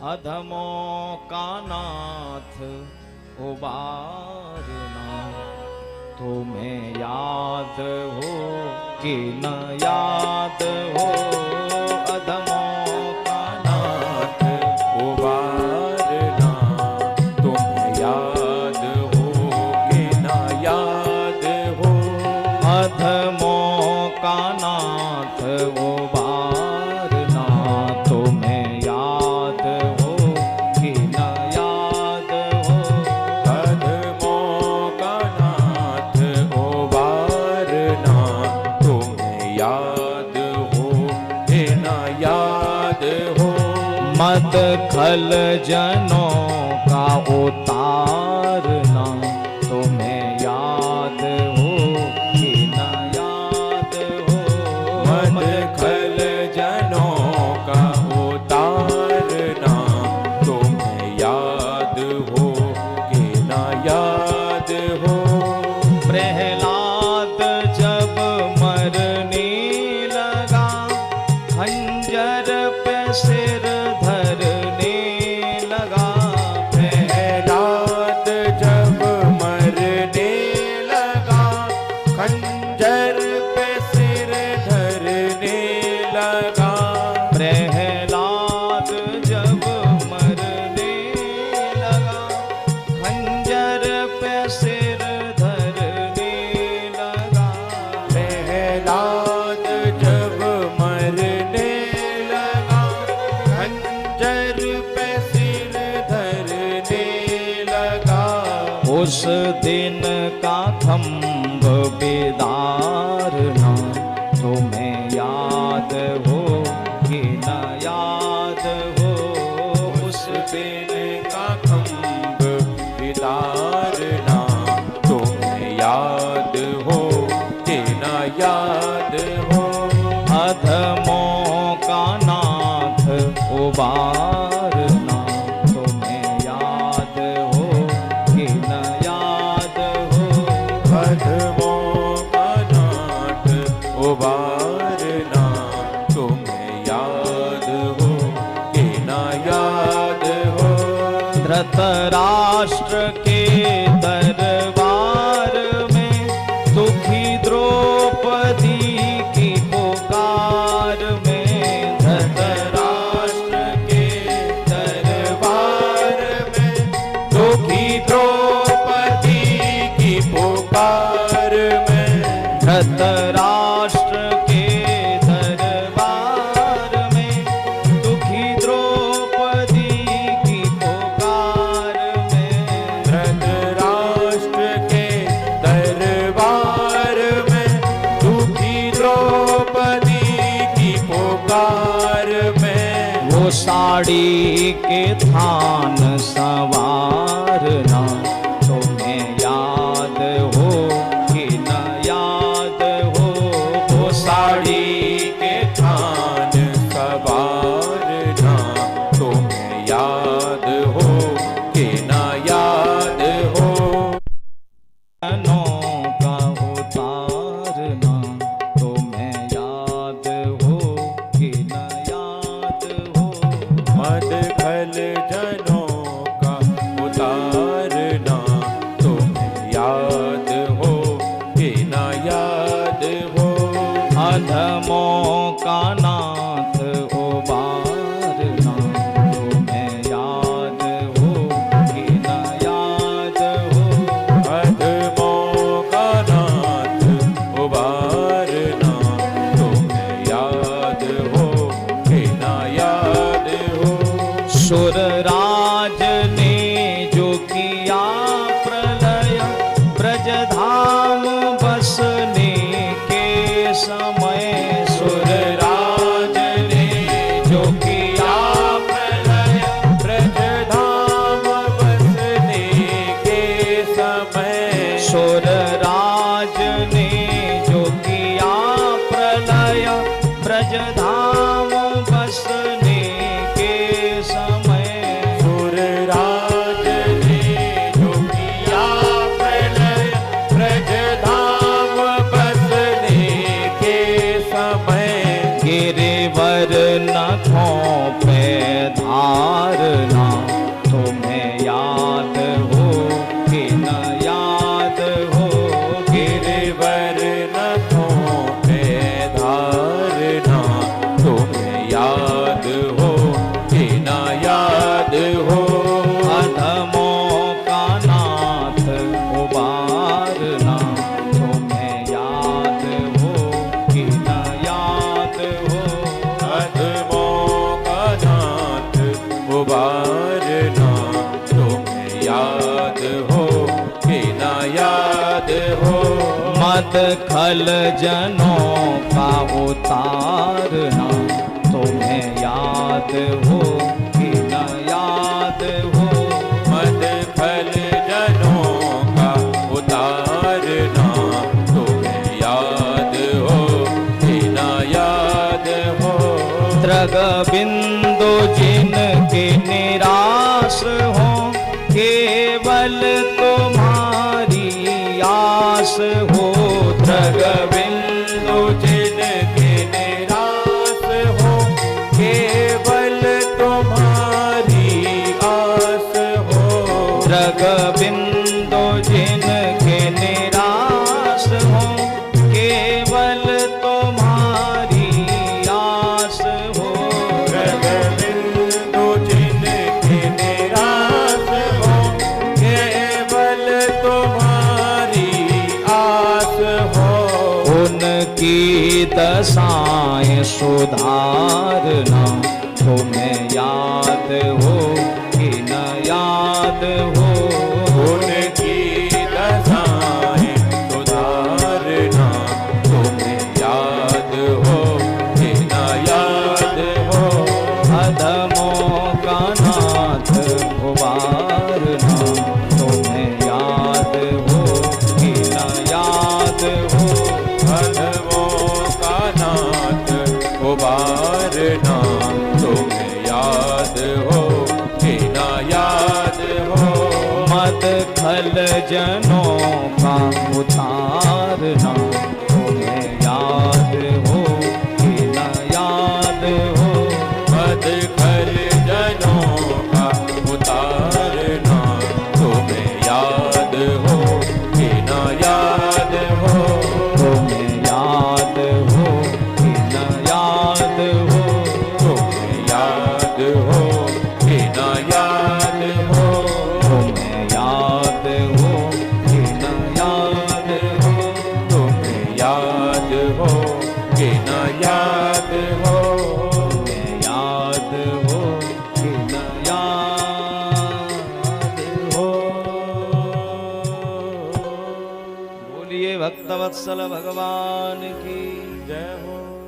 अधमों का नाथ उबारना, तुम्हें याद हो कि न याद हो, अधमों का नाथ उबारना, तुम्हें याद हो कि न याद हो, अधमों का नाथ उबारना, तुम्हें याद हो कि न याद हो, अधमों का नाथ उबारना, तुम्हें याद हो कि न याद हो, मद खल जनों का उतारना, तुम्हें याद हो कि न याद हो, मद खल जनों का उतारना, तुम्हें याद हो कि न याद हो, प्रहलाद जब मरने लगा, खंजर पे सिर धरने लगा, प्रहलाद जब मरने लगा, खंजर पे सिर धरने लगा, प्रहलाद जब मरने लगा, खंजर पे सिर धरने लगा, प्रहलाद जब मरने लगा, खंजर पे सिर धरने लगा, उस दिन का खंभ बेदारना, तुम्हें याद हो कि न याद हो, उस दिन का खंभ बिदारना, तुम्हें याद हो कि न याद हो, अधमों का नाथ उबारना, तुम्हें याद हो कि न याद हो, अधमों का नाथ उबारना, तुम्हें याद हो कि न याद हो, धृतराष्ट्र के दरबार में दुखी द्रौपदी की पुकार में, धृतराष्ट्र के दरबार में दुखी द्रौपदी की पुकार में, धृतराष्ट्र के दरबार में दुखी द्रौपदी की पुकार में, धृतराष्ट्र के दरबार में दुखी द्रौपदी की पुकार में, वो साड़ी के थान संवारना, तुम्हें याद हो कि न याद हो, वो साड़ी के थान सवारना, तुम्हें याद हो कि न याद हो, जनों का उतारना, तुम्हें याद हो कि न याद हो, मद खल जनों का उतारना, उबारना, तुम्हें याद हो कि न याद हो। मद खल जनों का उतारना, तुम्हें याद हो कि न याद हो। मद खल जनों का उतारना, तुम्हें याद हो कि न याद हो। त्रग बिंदु जिनके निराश हो, केवल तुम्हारी आस हो। त्रग बिंदु जिनके निराश हो, केवल तुम्हारी आस हो। त्रग बिंदु जिनके निराश हो, केवल तुम्हारी आस हो। त्रग बिंदु जिनके निराश हो, केवल तुम्हारी आस हो। उनकी दशाएं सुधारना, तुम्हें याद हो कि न याद हो। उनकी दशाएं सुधारना, तुम्हें याद हो कि न याद हो। अधमों का नाथ उबारना, तुम्हें याद हो कि न याद हो। अधमों का नाथ उबारना, तुम्हें याद हो कि न याद हो। मद खल जनों का उतारना, तुम्हें याद हो कि न याद हो। मद खल जनों का उतारना, तुम्हें याद हो कि न याद हो। तुम्हें याद हो कि न याद हो। तुम्हें याद हो कि न याद हो। तुम्हें याद हो कि न याद हो। तुम्हें याद हो कि न याद हो। तुम्हें याद हो कि न याद हो। बोलिए भक्तवत्सल भगवान की जय हो।